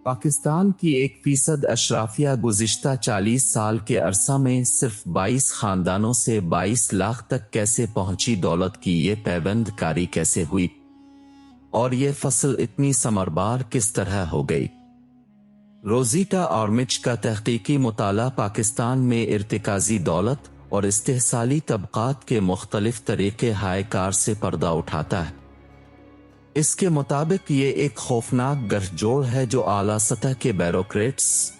पाकिस्तान की 1% अशराफिया गुज़िश्ता 40 साल के अरसा में सिर्फ 22 खानदानों से 22 लाख तक कैसे पहुंची, दौलत की ये पैबंदकारी कैसे हुई और ये फसल इतनी समरबार किस तरह हो गई। रोज़ीटा ऑर्मिच का तहकीकी मुताला पाकिस्तान में इर्तिकाज़ी दौलत और इस्तेहसाली तबक़ात के मुख्तलिफ तरीक़े हायकार से पर्दा उठाता है। इसके मुताबिक ये एक खौफनाक गठजोड़ है जो आला सतह के ब्यूरोक्रेट्स,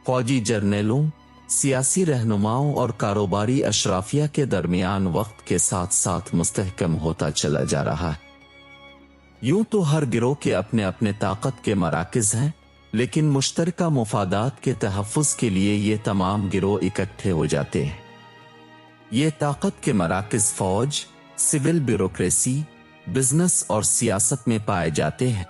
फौजी जर्नलों, सियासी रहनुमाओं और कारोबारी अशराफिया के दरमियान वक्त के साथ साथ मुस्तहकम होता चला जा रहा है। यूं तो हर गिरोह के अपने अपने ताकत के मराकज़ हैं, लेकिन मुश्तरका मुफादात के तहफ़्फ़ुज़ के लिए ये तमाम गिरोह इकट्ठे हो जाते हैं। ये ताकत के मराकज़ फौज, सिविल ब्यूरोक्रेसी, बिजनेस और सियासत में पाए जाते हैं।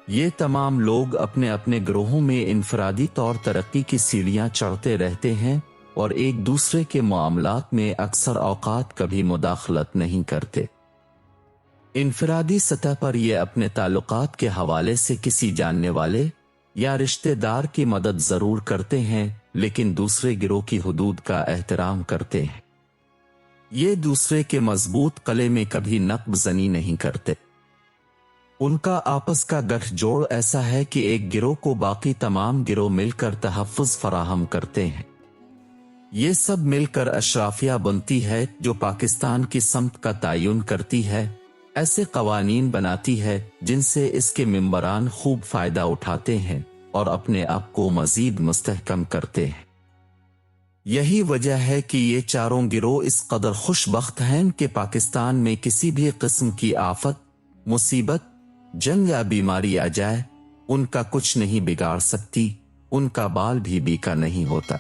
ये तमाम लोग अपने अपने ग्रोहों में इनफरादी तौर तरक्की की सीढ़ियां चढ़ते रहते हैं और एक दूसरे के मामलात में अक्सर औकात कभी मुदाखलत नहीं करते। इनफरादी सतह पर ये अपने ताल्लुकात के हवाले से किसी जानने वाले या रिश्तेदार की मदद जरूर करते हैं, लेकिन दूसरे गिरोह की हुदूद का एहतराम करते हैं। ये दूसरे के मजबूत कले में कभी नक़्ब-ज़नी नहीं करते। उनका आपस का गठजोड़ ऐसा है कि एक गिरोह को बाकी तमाम गिरोह मिलकर तहफ़्फ़ुज़ फराहम करते हैं। ये सब मिलकर अशराफिया बनती है जो पाकिस्तान की समत का तयन करती है, ऐसे कवानीन बनाती है जिनसे इसके मेंबरान खूब फ़ायदा उठाते हैं और अपने आप को मज़ीद मुस्तहकम करते हैं। यही वजह है कि ये चारों गिरोह इस कदर खुशबख्त हैं कि पाकिस्तान में किसी भी किस्म की आफत, मुसीबत, जंग या बीमारी आ जाए, उनका कुछ नहीं बिगाड़ सकती, उनका बाल भी बीका नहीं होता।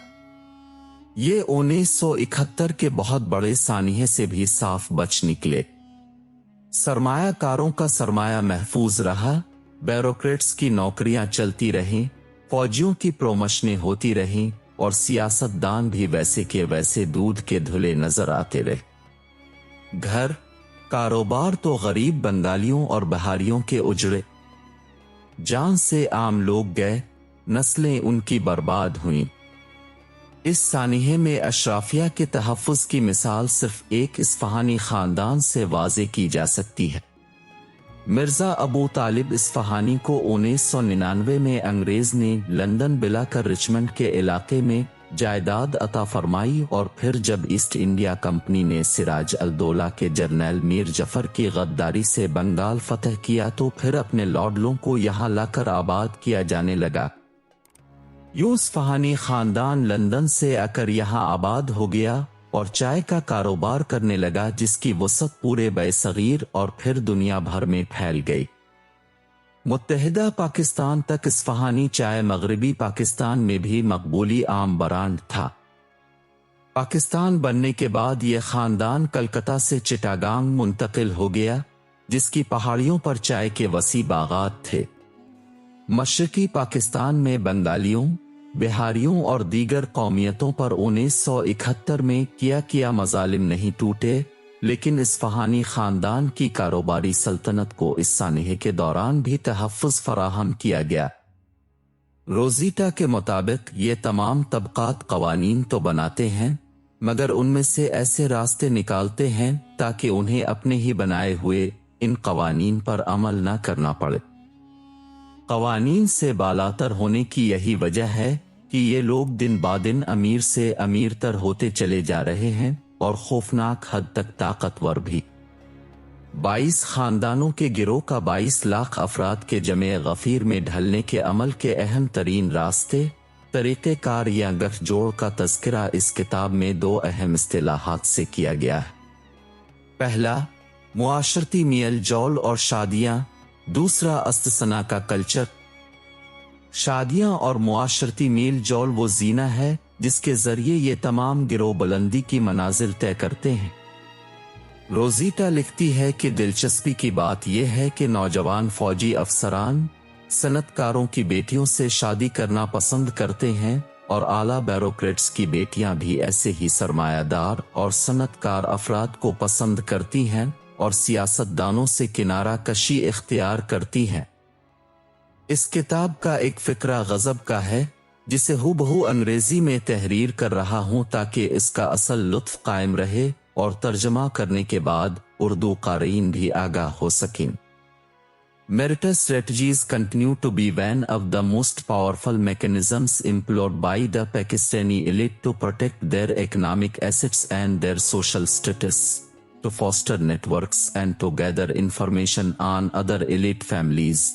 ये 1971 के बहुत बड़े सानिहे से भी साफ बच निकले। सरमायाकारों का सरमाया महफूज रहा, ब्यूरोक्रेट्स की नौकरियां चलती रहीं, फौजियों की प्रोमोशनें होती रहीं और सियासतदान भी वैसे के वैसे दूध के धुले नजर आते रहे। घर, कारोबार तो गरीब बंगालियों और बिहारियों के उजड़े, जान से आम लोग गए, नस्लें उनकी बर्बाद हुईं। इस सानिहे में अशराफिया के तहफ़्फ़ुज़ की मिसाल सिर्फ एक इस्फ़हानी खानदान से वाज़े की जा सकती है। मिर्ज़ा अबू तालिब इस्फ़हानी को 1999 में अंग्रेज़ ने लंदन बिलाकर रिचमंड के इलाके में जायदाद अता फरमाई और फिर जब ईस्ट इंडिया कंपनी ने सिराज अल-दौला के जर्नैल मीर जफर की गद्दारी से बंगाल फतह किया तो फिर अपने लॉडलों को यहाँ लाकर आबाद किया जाने लगा। यूं इस्फ़हानी खानदान लंदन से आकर यहाँ आबाद हो गया और चाय का कारोबार करने लगा, जिसकी वसअत पूरे बरसगीर और फिर दुनिया भर में फैल गई। मुत्तहिदा पाकिस्तान तक इस्फ़हानी चाय मगरबी पाकिस्तान में भी मकबूली आम ब्रांड था। पाकिस्तान बनने के बाद यह खानदान कलकत्ता से चिटागांग मुंतकिल हो गया, जिसकी पहाड़ियों पर चाय के वसी बागात थे। मशरकी पाकिस्तान में बंगालियों, बिहारियों और दीगर कौमियतों पर 1971 में किया मजालिम नहीं टूटे, लेकिन इस्फ़हानी खानदान की कारोबारी सल्तनत को इस सानिहे के दौरान भी तहफ़्फ़ुज़ फराहम किया गया। रोज़ीटा के मुताबिक ये तमाम तबक़ात कवानीन तो बनाते हैं, मगर उनमें से ऐसे रास्ते निकालते हैं ताकि उन्हें अपने ही बनाए हुए इन कवानीन पर अमल न करना पड़े। कवानीन से बालातर होने की यही वजह है कि ये लोग दिन ब दिन अमीर से अमीरतर होते चले जा रहे हैं और खौफनाक हद तक ताकतवर भी। 22 खानदानों के गिरोह का 22 लाख अफराद के जमे गफीर में ढलने के अमल के अहम तरीन रास्ते, तरीक़ेकार या गठजोड़ का तज़किरा इस किताब में दो अहम इस्तिलाहात से किया गया है। पहला, मुआशरती मेल जोल और शादियाँ, दूसरा अस्तना का कल्चर। शादियां और मुआशरती मेल जोल वो जीना है जिसके जरिए ये तमाम गिरोह बुलंदी की मनाजिल तय करते हैं। रोज़ीटा लिखती है कि दिलचस्पी की बात यह है कि नौजवान फौजी अफसरान सनतकारों की बेटियों से शादी करना पसंद करते हैं और आला ब्यूरोक्रेट्स की बेटियां भी ऐसे ही सरमायादार और सनतकार अफराद को पसंद करती हैं और सियासतदानों से किनारा कशी इख्तियार करती हैं। اس کتاب کا ایک فقرہ غضب کا ہے جسے ہو بہو انگریزی میں تحریر کر رہا ہوں تاکہ اس کا اصل لطف قائم رہے اور ترجمہ کرنے کے بعد اردو قارئین بھی آگاہ ہو سکیں۔ Marital strategies continue to be one of the most powerful mechanisms employed by the Pakistani elite to protect their economic assets and their social status, to foster networks and to gather information on other elite families.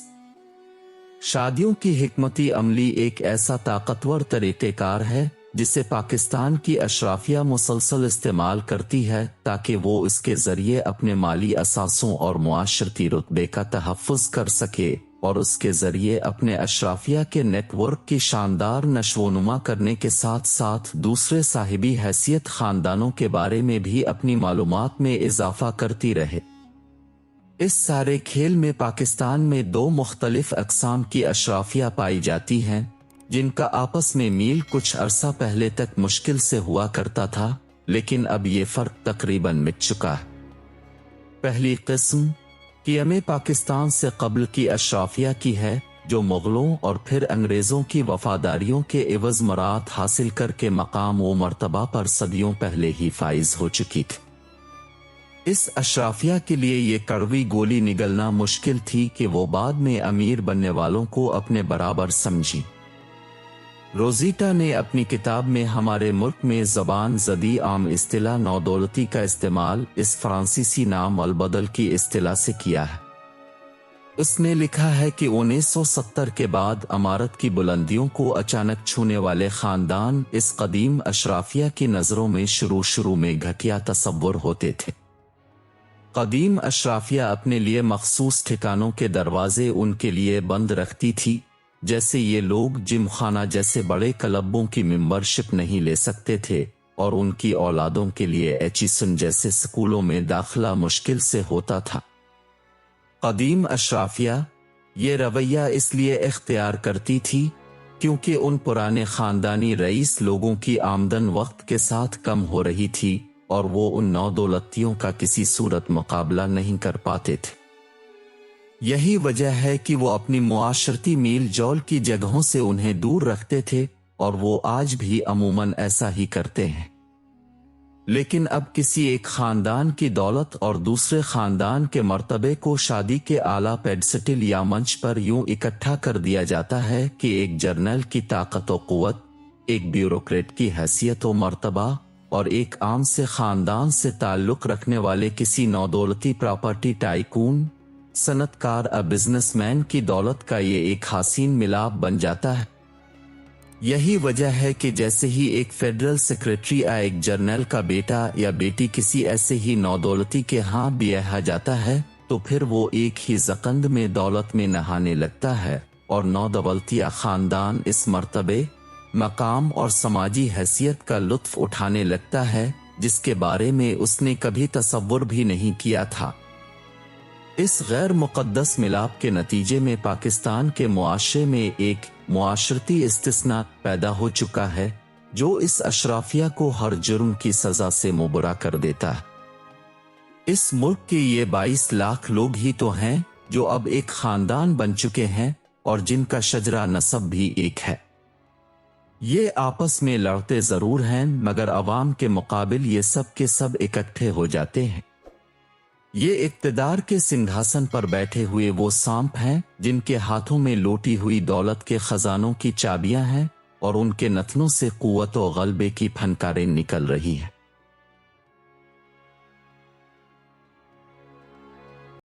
شادیوں کی حکمتی عملی ایک ایسا طاقتور طریقہ کار ہے جسے پاکستان کی اشرافیہ مسلسل استعمال کرتی ہے تاکہ وہ اس کے ذریعے اپنے مالی اثاثوں اور معاشرتی رتبے کا تحفظ کر سکے اور اس کے ذریعے اپنے اشرافیہ کے نیٹ ورک کی شاندار نشو و نما کرنے کے ساتھ ساتھ دوسرے صاحبی حیثیت خاندانوں کے بارے میں بھی اپنی معلومات میں اضافہ کرتی رہے۔ اس سارے کھیل میں پاکستان میں دو مختلف اقسام کی اشرافیہ پائی جاتی ہیں جن کا آپس میں میل کچھ عرصہ پہلے تک مشکل سے ہوا کرتا تھا، لیکن اب یہ فرق تقریباً مٹ چکا ہے۔ پہلی قسم قیام پاکستان سے قبل کی اشرافیہ کی ہے جو مغلوں اور پھر انگریزوں کی وفاداریوں کے عوض مراد حاصل کر کے مقام و مرتبہ پر صدیوں پہلے ہی فائز ہو چکی تھی۔ اس اشرافیہ کے لیے یہ کڑوی گولی نگلنا مشکل تھی کہ وہ بعد میں امیر بننے والوں کو اپنے برابر سمجھی۔ روزیٹا نے اپنی کتاب میں ہمارے ملک میں زبان زدی عام اصطلاح نودولتی کا استعمال اس فرانسیسی نام البدل کی اصطلاح سے کیا ہے۔ اس نے لکھا ہے کہ 1970 کے بعد عمارت کی بلندیوں کو اچانک چھونے والے خاندان اس قدیم اشرافیہ کی نظروں میں شروع میں گھٹیا تصور ہوتے تھے۔ قدیم اشرافیہ اپنے لیے مخصوص ٹھکانوں کے دروازے ان کے لیے بند رکھتی تھی، جیسے یہ لوگ جم خانہ جیسے بڑے کلبوں کی ممبرشپ نہیں لے سکتے تھے اور ان کی اولادوں کے لیے ایچیسن جیسے سکولوں میں داخلہ مشکل سے ہوتا تھا۔ قدیم اشرافیہ یہ رویہ اس لیے اختیار کرتی تھی کیونکہ ان پرانے خاندانی رئیس لوگوں کی آمدن وقت کے ساتھ کم ہو رہی تھی اور وہ ان نودولتیوں کا کسی صورت مقابلہ نہیں کر پاتے تھے۔ یہی وجہ ہے کہ وہ اپنی معاشرتی میل جول کی جگہوں سے انہیں دور رکھتے تھے اور وہ آج بھی عموماً ایسا ہی کرتے ہیں۔ لیکن اب کسی ایک خاندان کی دولت اور دوسرے خاندان کے مرتبے کو شادی کے اعلیٰ پیڈسٹل یا منچ پر یوں اکٹھا کر دیا جاتا ہے کہ ایک جرنیل کی طاقت و قوت، ایک بیوروکریٹ کی حیثیت و مرتبہ اور ایک عام سے خاندان سے تعلق رکھنے والے کسی نودولتی پراپرٹی ٹائکون، صنعت کار بزنس مین کی دولت کا یہ ایک حسین ملاپ بن جاتا ہے۔ یہی وجہ ہے کہ جیسے ہی ایک فیڈرل سیکریٹری یا ایک جرنیل کا بیٹا یا بیٹی کسی ایسے ہی نودولتی کے ہاں بیاہ جاتا ہے تو پھر وہ ایک ہی زقند میں دولت میں نہانے لگتا ہے اور نودولتیہ خاندان اس مرتبے، مقام اور سماجی حیثیت کا لطف اٹھانے لگتا ہے جس کے بارے میں اس نے کبھی تصور بھی نہیں کیا تھا۔ اس غیر مقدس ملاپ کے نتیجے میں پاکستان کے معاشرے میں ایک معاشرتی استثناء پیدا ہو چکا ہے جو اس اشرافیہ کو ہر جرم کی سزا سے مبرا کر دیتا ہے۔ اس ملک کے یہ 22 لاکھ لوگ ہی تو ہیں جو اب ایک خاندان بن چکے ہیں اور جن کا شجرہ نسب بھی ایک ہے۔ یہ آپس میں لڑتے ضرور ہیں مگر عوام کے مقابل یہ سب کے سب اکٹھے ہو جاتے ہیں۔ یہ اقتدار کے سنگھاسن پر بیٹھے ہوئے وہ سانپ ہیں جن کے ہاتھوں میں لوٹی ہوئی دولت کے خزانوں کی چابیاں ہیں اور ان کے نتنوں سے قوت و غلبے کی پھنکاریں نکل رہی ہیں۔